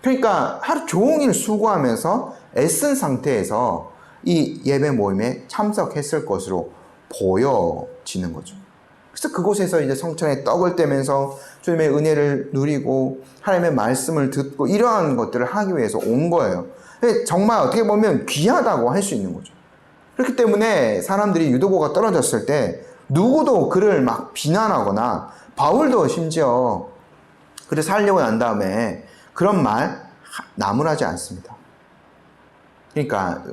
그러니까 하루 종일 수고하면서 애쓴 상태에서 이 예배 모임에 참석했을 것으로 보여지는 거죠. 그래서 그곳에서 이제 성찬에 떡을 떼면서 주님의 은혜를 누리고 하나님의 말씀을 듣고 이러한 것들을 하기 위해서 온 거예요. 정말 어떻게 보면 귀하다고 할 수 있는 거죠. 그렇기 때문에 사람들이 유두고가 떨어졌을 때 누구도 그를 막 비난하거나 바울도 심지어 그를 살려고 난 다음에 그런 말 나무라지 않습니다. 그러니까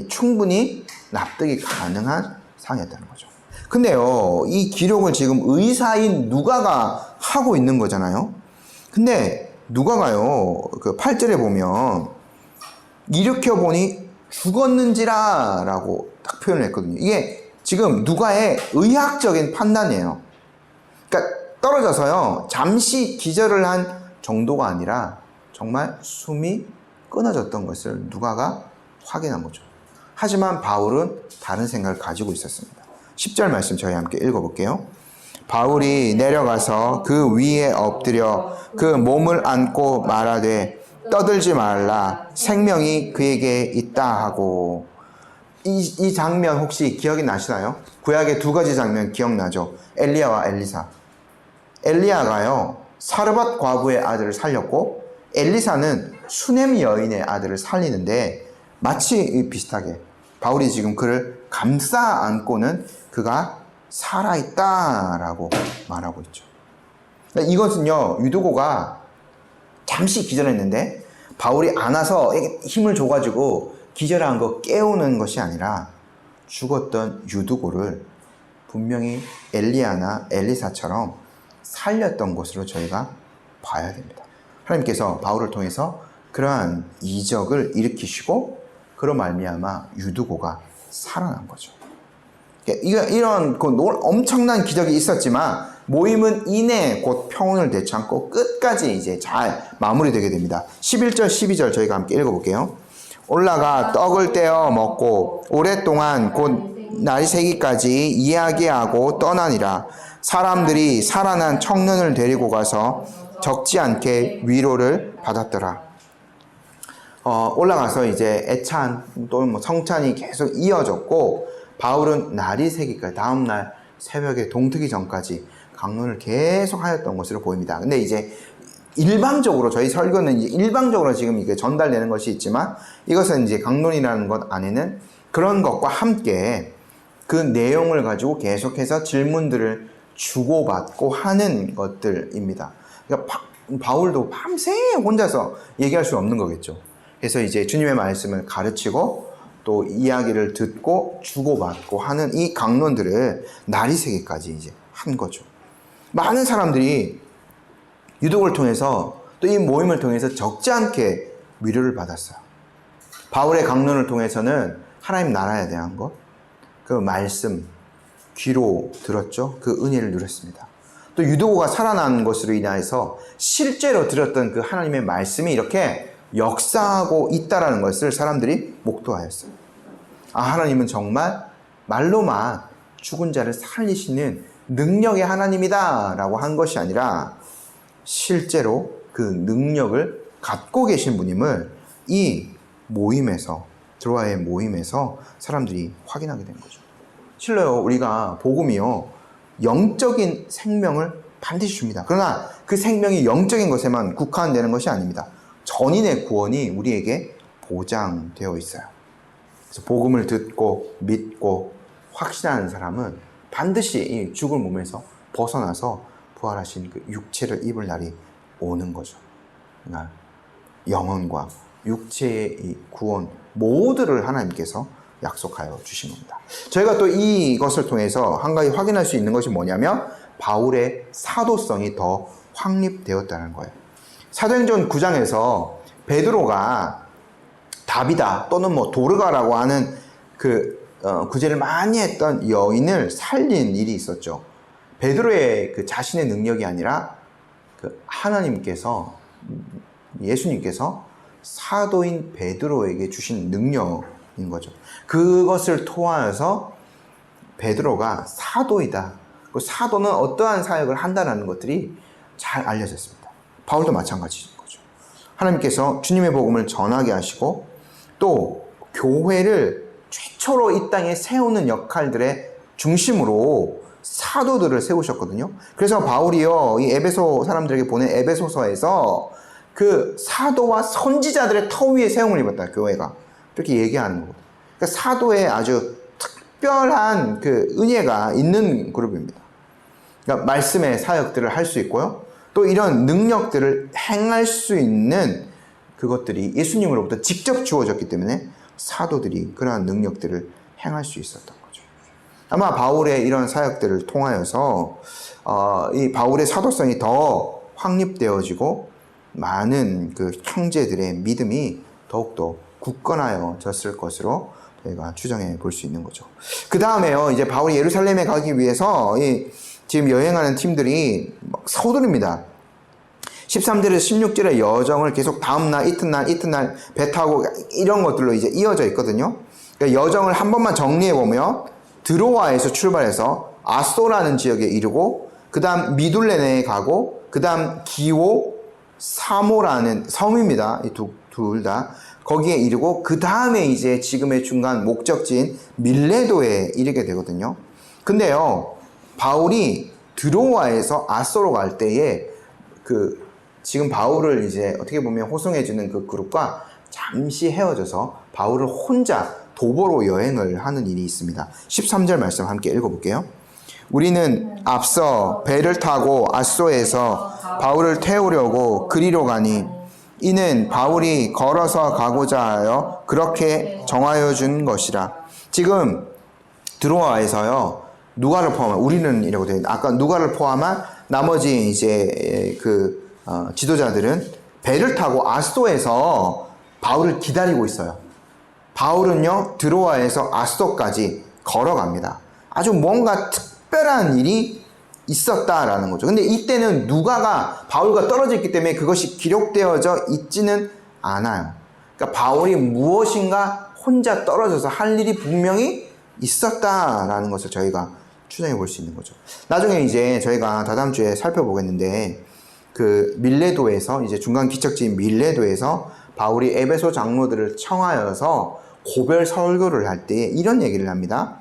충분히 납득이 가능한 상황이었다는 거죠. 근데요, 이 기록을 지금 의사인 누가가 하고 있는 거잖아요. 근데 누가가요, 그 8절에 보면 일으켜보니 죽었는지라 라고 딱 표현을 했거든요. 이게 지금 누가의 의학적인 판단이에요. 그러니까 떨어져서요, 잠시 기절을 한 정도가 아니라 정말 숨이 끊어졌던 것을 누가가 확인한 거죠. 하지만 바울은 다른 생각을 가지고 있었습니다. 10절 말씀 저희 함께 읽어볼게요. 바울이 내려가서 그 위에 엎드려 그 몸을 안고 말하되 떠들지 말라, 생명이 그에게 있다 하고. 이 장면 혹시 기억이 나시나요? 구약의 두 가지 장면 기억나죠? 엘리야와 엘리사. 엘리야가요, 사르밧 과부의 아들을 살렸고 엘리사는 수넴 여인의 아들을 살리는데 마치 비슷하게 바울이 지금 그를 감싸 안고는 그가 살아있다라고 말하고 있죠. 이것은요, 유두고가 잠시 기절했는데 바울이 안아서 힘을 줘가지고 기절한 거 깨우는 것이 아니라 죽었던 유두고를 분명히 엘리야나 엘리사처럼 살렸던 것으로 저희가 봐야 됩니다. 하나님께서 바울을 통해서 그러한 이적을 일으키시고 그로 말미암아 유두고가 살아난 거죠. 이런 엄청난 기적이 있었지만 모임은 이내 곧 평온을 되찾고 끝까지 이제 잘 마무리되게 됩니다. 11절 12절 저희가 함께 읽어볼게요. 올라가 떡을 떼어 먹고 오랫동안 곧 날이 새기까지 이야기하고 떠나니라. 사람들이 살아난 청년을 데리고 가서 적지 않게 위로를 받았더라. 올라가서 이제 애찬 또는 뭐 성찬이 계속 이어졌고 바울은 날이 새기까지 다음날 새벽에 동트기 전까지 강론을 계속 하였던 것으로 보입니다. 근데 이제 일방적으로 저희 설교는 이제 일방적으로 지금 이게 전달되는 것이 있지만 이것은 이제 강론이라는 것 안에는 그런 것과 함께 그 내용을 가지고 계속해서 질문들을 주고받고 하는 것들입니다. 그러니까 바울도 밤새 혼자서 얘기할 수 없는 거겠죠. 그래서 이제 주님의 말씀을 가르치고 또 이야기를 듣고 주고받고 하는 이 강론들을 날이 새기까지 이제 한 거죠. 많은 사람들이 유독을 통해서 또 이 모임을 통해서 적지 않게 위로를 받았어요. 바울의 강론을 통해서는 하나님 나라에 대한 것, 그 말씀 귀로 들었죠. 그 은혜를 누렸습니다. 또 유도고가 살아난 것으로 인해서 실제로 들었던 그 하나님의 말씀이 이렇게 역사하고 있다라는 것을 사람들이 목도하였어요. 아, 하나님은 정말 말로만 죽은 자를 살리시는 능력의 하나님이다 라고 한 것이 아니라 실제로 그 능력을 갖고 계신 분임을 이 모임에서, 드로아의 모임에서 사람들이 확인하게 된 거죠. 실로요, 우리가 복음이요, 영적인 생명을 반드시 줍니다. 그러나 그 생명이 영적인 것에만 국한되는 것이 아닙니다. 전인의 구원이 우리에게 보장되어 있어요. 그래서 복음을 듣고 믿고 확신하는 사람은 반드시 이 죽을 몸에서 벗어나서 부활하신 그 육체를 입을 날이 오는 거죠. 그러니까 영혼과 육체의 이 구원 모두를 하나님께서 약속하여 주신 겁니다. 저희가 또 이것을 통해서 한 가지 확인할 수 있는 것이 뭐냐면 바울의 사도성이 더 확립되었다는 거예요. 사도행전 9장에서 베드로가 다비다 또는 뭐 도르가라고 하는 그 구제를 많이 했던 여인을 살린 일이 있었죠. 베드로의 그 자신의 능력이 아니라 그 하나님께서, 예수님께서 사도인 베드로에게 주신 능력인 거죠. 그것을 통하여서 베드로가 사도이다. 그 사도는 어떠한 사역을 한다는 것들이 잘 알려졌습니다. 바울도 마찬가지인 거죠. 하나님께서 주님의 복음을 전하게 하시고 또 교회를 최초로 이 땅에 세우는 역할들의 중심으로 사도들을 세우셨거든요. 그래서 바울이요, 이 에베소 사람들에게 보낸 에베소서에서 그 사도와 선지자들의 터 위에 세움을 입었다, 교회가. 이렇게 얘기하는 거거든요. 그러니까 사도의 아주 특별한 그 은혜가 있는 그룹입니다. 그러니까 말씀의 사역들을 할 수 있고요. 또 이런 능력들을 행할 수 있는 그것들이 예수님으로부터 직접 주어졌기 때문에 사도들이 그러한 능력들을 행할 수 있었던 거죠. 아마 바울의 이런 사역들을 통하여서 이 바울의 사도성이 더 확립되어지고 많은 그 형제들의 믿음이 더욱더 굳건하여졌을 것으로 저희가 추정해 볼 수 있는 거죠. 그 다음에요, 이제 바울이 예루살렘에 가기 위해서 지금 여행하는 팀들이 막 서두릅니다. 13절에서 16절의 여정을 계속 다음날, 이튿날 배 타고 이런 것들로 이제 이어져 있거든요. 그러니까 여정을 한 번만 정리해 보면 드로아에서 출발해서 아소라는 지역에 이르고 그 다음 미둘레네에 가고 그 다음 기오, 사모라는 섬입니다. 이 둘 다. 거기에 이르고 그 다음에 이제 지금의 중간 목적지인 밀레도에 이르게 되거든요. 근데요, 바울이 드로아에서 아소로 갈 때에 지금 바울을 이제 어떻게 보면 호송해주는 그 그룹과 잠시 헤어져서 바울은 혼자 도보로 여행을 하는 일이 있습니다. 13절 말씀 함께 읽어볼게요. 우리는 앞서 배를 타고 아소에서 바울을 태우려고 그리로 가니 이는 바울이 걸어서 가고자 하여 그렇게 정하여 준 것이라. 지금 드로아에서요, 누가를 포함한, 우리는 이라고 되어 있는데, 아까 누가를 포함한 나머지 이제 지도자들은 배를 타고 아소에서 바울을 기다리고 있어요. 바울은요, 드로아에서 아소까지 걸어갑니다. 아주 뭔가 특별한 일이 있었다라는 거죠. 근데 이때는 누가가 바울과 떨어져 있기 때문에 그것이 기록되어져 있지는 않아요. 그러니까 바울이 무엇인가 혼자 떨어져서 할 일이 분명히 있었다라는 것을 저희가 추정해 볼 수 있는 거죠. 나중에 이제 저희가 다다음 주에 살펴보겠는데, 그 밀레도에서, 이제 중간 기척지인 밀레도에서 바울이 에베소 장로들을 청하여서 고별 설교를 할 때 이런 얘기를 합니다.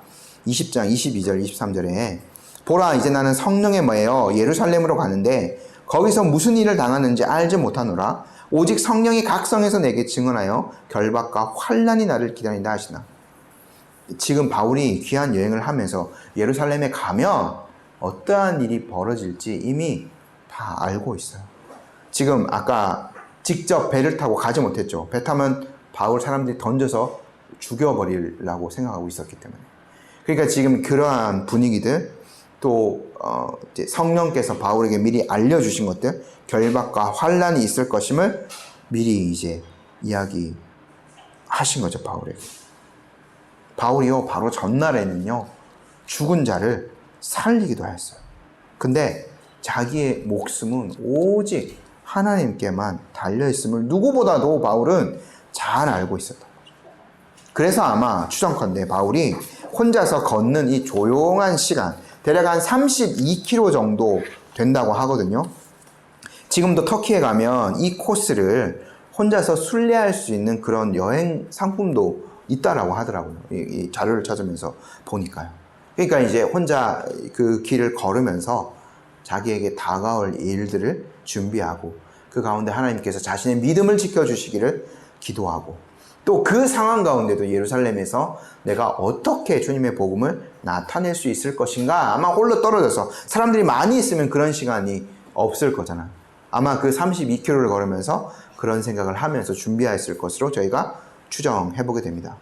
20장 22절 23절에 보라, 이제 나는 성령에 매여 예루살렘으로 가는데 거기서 무슨 일을 당하는지 알지 못하노라. 오직 성령이 각성해서 내게 증언하여 결박과 환난이 나를 기다린다 하시나. 지금 바울이 귀한 여행을 하면서 예루살렘에 가면 어떠한 일이 벌어질지 이미 다 알고 있어요. 지금 아까 직접 배를 타고 가지 못했죠. 배 타면 바울 사람들이 던져서 죽여버리려고 생각하고 있었기 때문에. 그러니까 지금 그러한 분위기들, 또 이제 성령께서 바울에게 미리 알려주신 것들, 결박과 환난이 있을 것임을 미리 이제 이야기하신 거죠, 바울에게. 바울이요, 바로 전날에는요, 죽은 자를 살리기도 했어요. 근데 자기의 목숨은 오직 하나님께만 달려있음을 누구보다도 바울은 잘 알고 있었던 거죠. 그래서 아마 추정컨대 바울이 혼자서 걷는 이 조용한 시간, 대략 한 32km 정도 된다고 하거든요. 지금도 터키에 가면 이 코스를 혼자서 순례할 수 있는 그런 여행 상품도 있다라고 하더라고요. 이 자료를 찾으면서 보니까요. 그러니까 이제 혼자 그 길을 걸으면서 자기에게 다가올 일들을 준비하고, 그 가운데 하나님께서 자신의 믿음을 지켜주시기를 기도하고, 또 그 상황 가운데도 예루살렘에서 내가 어떻게 주님의 복음을 나타낼 수 있을 것인가. 아마 홀로 떨어져서, 사람들이 많이 있으면 그런 시간이 없을 거잖아요. 아마 그 32km를 걸으면서 그런 생각을 하면서 준비했을 것으로 저희가 추정해보게 됩니다.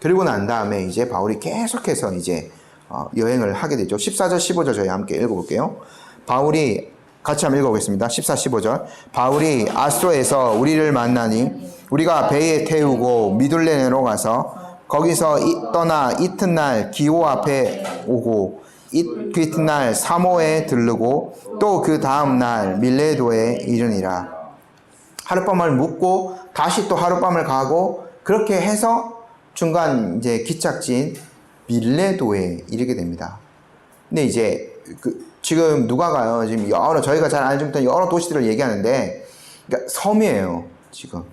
그리고 난 다음에 이제 바울이 계속해서 이제 여행을 하게 되죠. 14절 15절 저희 함께 읽어볼게요. 바울이 같이 한번 읽어보겠습니다. 14, 15절. 바울이 아소에서 우리를 만나니 우리가 배에 태우고 미둘레네로 가서 거기서 떠나 이튿날 기호 앞에 오고 그 이튿날 사모에 들르고 또 그 다음날 밀레도에 이르니라. 하룻밤을 묵고 다시 또 하룻밤을 가고, 그렇게 해서 중간 이제 기착지인 밀레도에 이르게 됩니다. 근데 이제 지금 누가가요, 지금 저희가 잘 알지 못한 여러 도시들을 얘기하는데, 그러니까 섬이에요, 지금.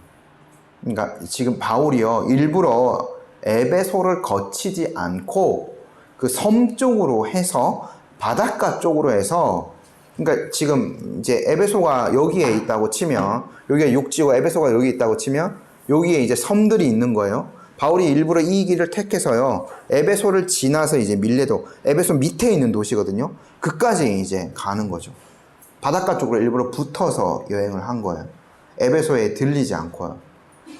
그러니까 지금 바울이요, 일부러 에베소를 거치지 않고 그 섬 쪽으로 해서, 바닷가 쪽으로 해서, 그러니까 지금 이제 에베소가 여기에 있다고 치면, 여기가 육지고 에베소가 여기 있다고 치면 여기에 이제 섬들이 있는 거예요. 바울이 일부러 이 길을 택해서요, 에베소를 지나서 이제 밀레도, 에베소 밑에 있는 도시거든요. 그까지 이제 가는 거죠. 바닷가 쪽으로 일부러 붙어서 여행을 한 거예요. 에베소에 들리지 않고요.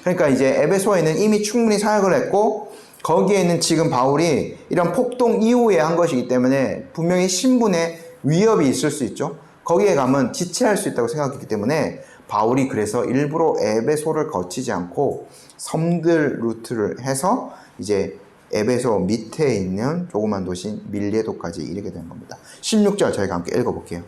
그러니까 이제 에베소에는 이미 충분히 사역을 했고, 거기에는 지금 바울이 이런 폭동 이후에 한 것이기 때문에 분명히 신분의 위협이 있을 수 있죠. 거기에 가면 지체할 수 있다고 생각했기 때문에 바울이 그래서 일부러 에베소를 거치지 않고 섬들 루트를 해서 이제 에베소 밑에 있는 조그만 도시인 밀레도까지 이르게 된 겁니다. 16절 저희가 함께 읽어볼게요.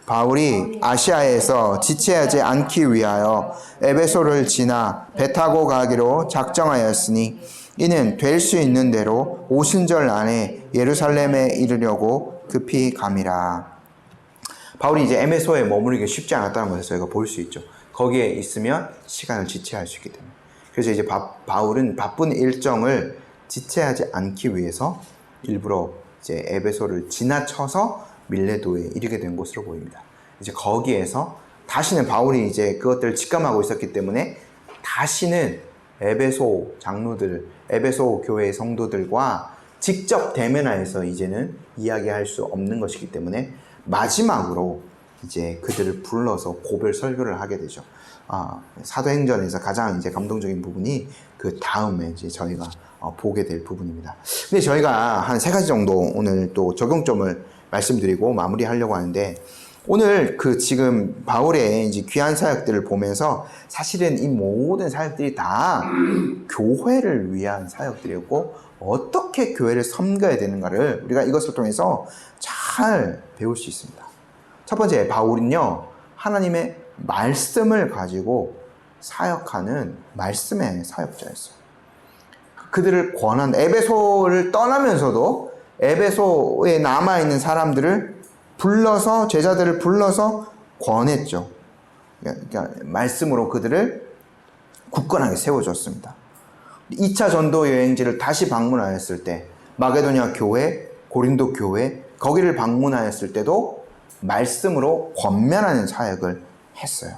바울이 아시아에서 지체하지 않기 위하여 에베소를 지나 배 타고 가기로 작정하였으니 이는 될 수 있는 대로 오순절 안에 예루살렘에 이르려고 급히 감이라. 바울이 이제 에베소에 머무르기 쉽지 않았다는 것을 저희가 볼 수 있죠. 거기에 있으면 시간을 지체할 수 있기 때문에. 그래서 이제 바울은 바쁜 일정을 지체하지 않기 위해서 일부러 이제 에베소를 지나쳐서 밀레도에 이르게 된 것으로 보입니다. 이제 거기에서 다시는 바울이 이제 그것들을 직감하고 있었기 때문에 다시는 에베소 장로들, 에베소 교회 성도들과 직접 대면하여서 이제는 이야기할 수 없는 것이기 때문에 마지막으로 이제 그들을 불러서 고별 설교를 하게 되죠. 사도행전에서 가장 이제 감동적인 부분이 그 다음에 이제 저희가 보게 될 부분입니다. 근데 저희가 한 3가지 정도 오늘 또 적용점을 말씀드리고 마무리하려고 하는데, 오늘 그 지금 바울의 이제 귀한 사역들을 보면서 사실은 이 모든 사역들이 다 교회를 위한 사역들이었고, 어떻게 교회를 섬겨야 되는가를 우리가 이것을 통해서 잘 배울 수 있습니다. 첫 번째, 바울은요, 하나님의 말씀을 가지고 사역하는 말씀의 사역자였어요. 그들을 권한, 에베소를 떠나면서도 에베소에 남아있는 사람들을 불러서, 제자들을 불러서 권했죠. 그러니까 말씀으로 그들을 굳건하게 세워줬습니다. 2차 전도 여행지를 다시 방문하였을 때, 마게도냐 교회, 고린도 교회, 거기를 방문하였을 때도 말씀으로 권면하는 사역을 했어요.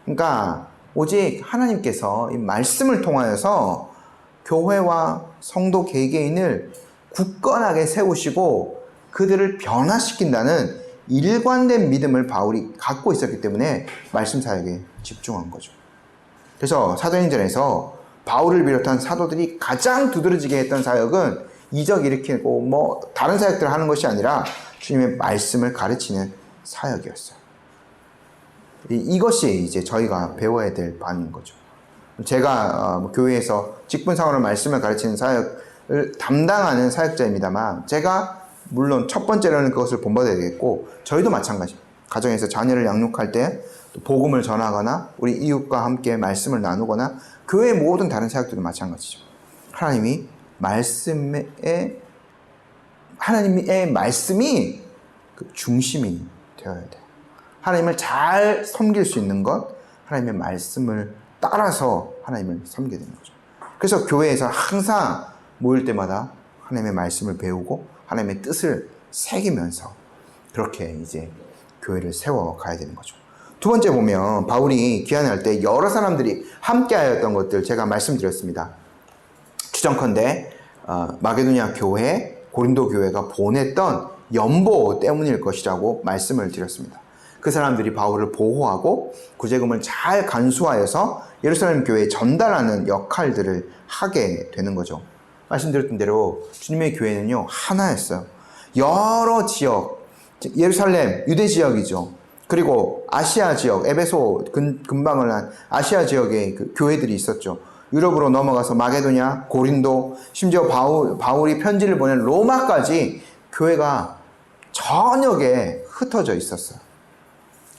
그러니까 오직 하나님께서 이 말씀을 통하여서 교회와 성도 개개인을 굳건하게 세우시고 그들을 변화시킨다는 일관된 믿음을 바울이 갖고 있었기 때문에 말씀 사역에 집중한 거죠. 그래서 사도행전에서 바울을 비롯한 사도들이 가장 두드러지게 했던 사역은 이적 일으키고 뭐 다른 사역들을 하는 것이 아니라 주님의 말씀을 가르치는 사역이었어요. 이것이 이제 저희가 배워야 될 바인 거죠. 제가 교회에서 직분상으로 말씀을 가르치는 사역을 담당하는 사역자입니다만, 제가 물론 첫 번째로는 그것을 본받아야 되겠고, 저희도 마찬가지입니다. 가정에서 자녀를 양육할 때 복음을 전하거나 우리 이웃과 함께 말씀을 나누거나 교회의 모든 다른 사역들도 마찬가지죠. 하나님의 말씀이 그 중심이 되어야 돼요. 하나님을 잘 섬길 수 있는 것, 하나님의 말씀을 따라서 하나님을 섬기게 되는 거죠. 그래서 교회에서 항상 모일 때마다 하나님의 말씀을 배우고 하나님의 뜻을 새기면서 그렇게 이제 교회를 세워가야 되는 거죠. 두 번째 보면 바울이 귀환할 때 여러 사람들이 함께 하였던 것들 제가 말씀드렸습니다. 추정컨대 마게도냐 교회, 고린도 교회가 보냈던 연보 때문일 것이라고 말씀을 드렸습니다. 그 사람들이 바울을 보호하고 구제금을 잘 간수하여서 예루살렘 교회에 전달하는 역할들을 하게 되는 거죠. 말씀드렸던 대로 주님의 교회는요, 하나였어요. 여러 지역, 예루살렘, 유대 지역이죠. 그리고 아시아 지역, 에베소 근방을 한 아시아 지역의 그 교회들이 있었죠. 유럽으로 넘어가서 마게도냐, 고린도, 심지어 바울이 편지를 보낸 로마까지 교회가 전역에 흩어져 있었어요.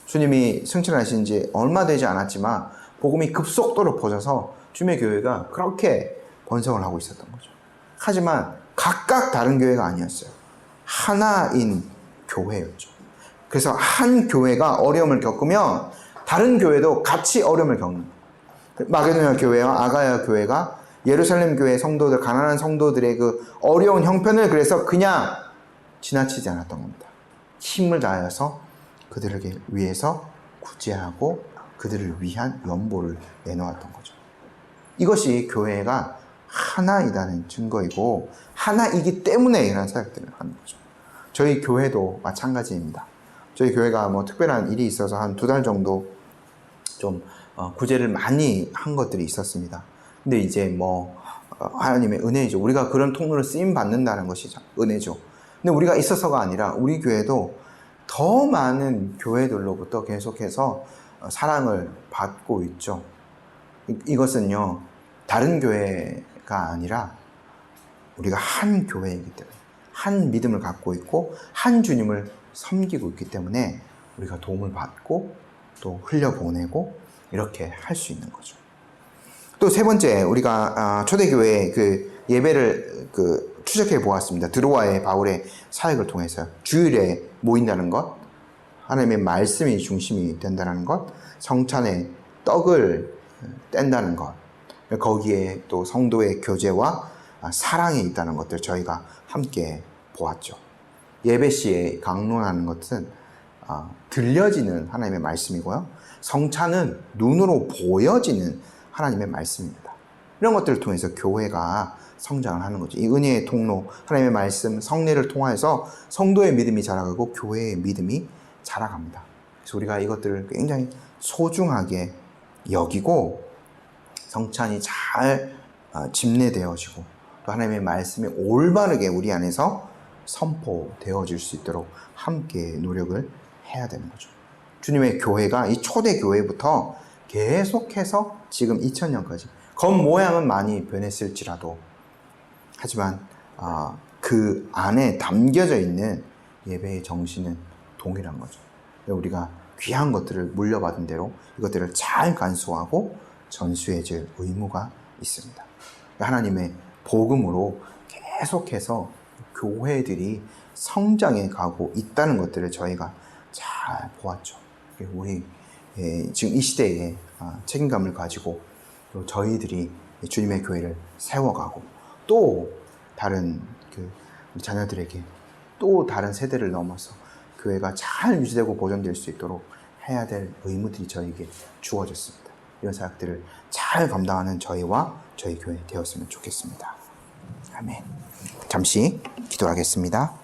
주님이 승천하신 지 얼마 되지 않았지만 복음이 급속도로 퍼져서 주님의 교회가 그렇게 번성을 하고 있었던 거죠. 하지만 각각 다른 교회가 아니었어요. 하나인 교회였죠. 그래서 한 교회가 어려움을 겪으면 다른 교회도 같이 어려움을 겪는 거예요. 마게도냐 교회와 아가야 교회가 예루살렘 교회 성도들, 가난한 성도들의 그 어려운 형편을 그래서 그냥 지나치지 않았던 겁니다. 힘을 다하여서 그들에게 위해서 구제하고 그들을 위한 연보를 내놓았던 거죠. 이것이 교회가 하나이다는 증거이고 하나이기 때문에 이런 사역들을 하는 거죠. 저희 교회도 마찬가지입니다. 저희 교회가 뭐 특별한 일이 있어서 한 2달 정도 좀 구제를 많이 한 것들이 있었습니다. 근데 이제 뭐 하나님의 은혜이죠. 우리가 그런 통로를 쓰임 받는다는 것이 은혜죠. 근데 우리가 있어서가 아니라 우리 교회도 더 많은 교회들로부터 계속해서 사랑을 받고 있죠. 이것은요, 다른 교회가 아니라 우리가 한 교회이기 때문에, 한 믿음을 갖고 있고 한 주님을 섬기고 있기 때문에 우리가 도움을 받고 또 흘려보내고 이렇게 할 수 있는 거죠. 또 세 번째, 우리가 초대교회 그 예배를 추적해 보았습니다. 드로아의 바울의 사역을 통해서 주일에 모인다는 것, 하나님의 말씀이 중심이 된다는 것, 성찬에 떡을 뗀다는 것, 거기에 또 성도의 교제와 사랑이 있다는 것들 저희가 함께 보았죠. 예배 시에 강론하는 것은 들려지는 하나님의 말씀이고요. 성찬은 눈으로 보여지는 하나님의 말씀입니다. 이런 것들을 통해서 교회가 성장을 하는 거죠. 이 은혜의 통로, 하나님의 말씀, 성례를 통해서 성도의 믿음이 자라가고 교회의 믿음이 자라갑니다. 그래서 우리가 이것들을 굉장히 소중하게 여기고 성찬이 잘 집례되어지고 또 하나님의 말씀이 올바르게 우리 안에서 선포되어질 수 있도록 함께 노력을 해야 되는 거죠. 주님의 교회가 이 초대 교회부터 계속해서 지금 2000년까지 겉모양은 많이 변했을지라도 하지만 그 안에 담겨져 있는 예배의 정신은 동일한 거죠. 우리가 귀한 것들을 물려받은 대로 이것들을 잘 간수하고 전수해줄 의무가 있습니다. 하나님의 복음으로 계속해서 교회들이 성장해 가고 있다는 것들을 저희가 잘 보았죠. 우리 지금 이 시대에 책임감을 가지고 또 저희들이 주님의 교회를 세워가고 또 다른 우리 자녀들에게 또 다른 세대를 넘어서 교회가 잘 유지되고 보존될 수 있도록 해야 될 의무들이 저에게 주어졌습니다. 이런 사역들을 잘 감당하는 저희와 저희 교회 되었으면 좋겠습니다. 아멘. 잠시 기도하겠습니다.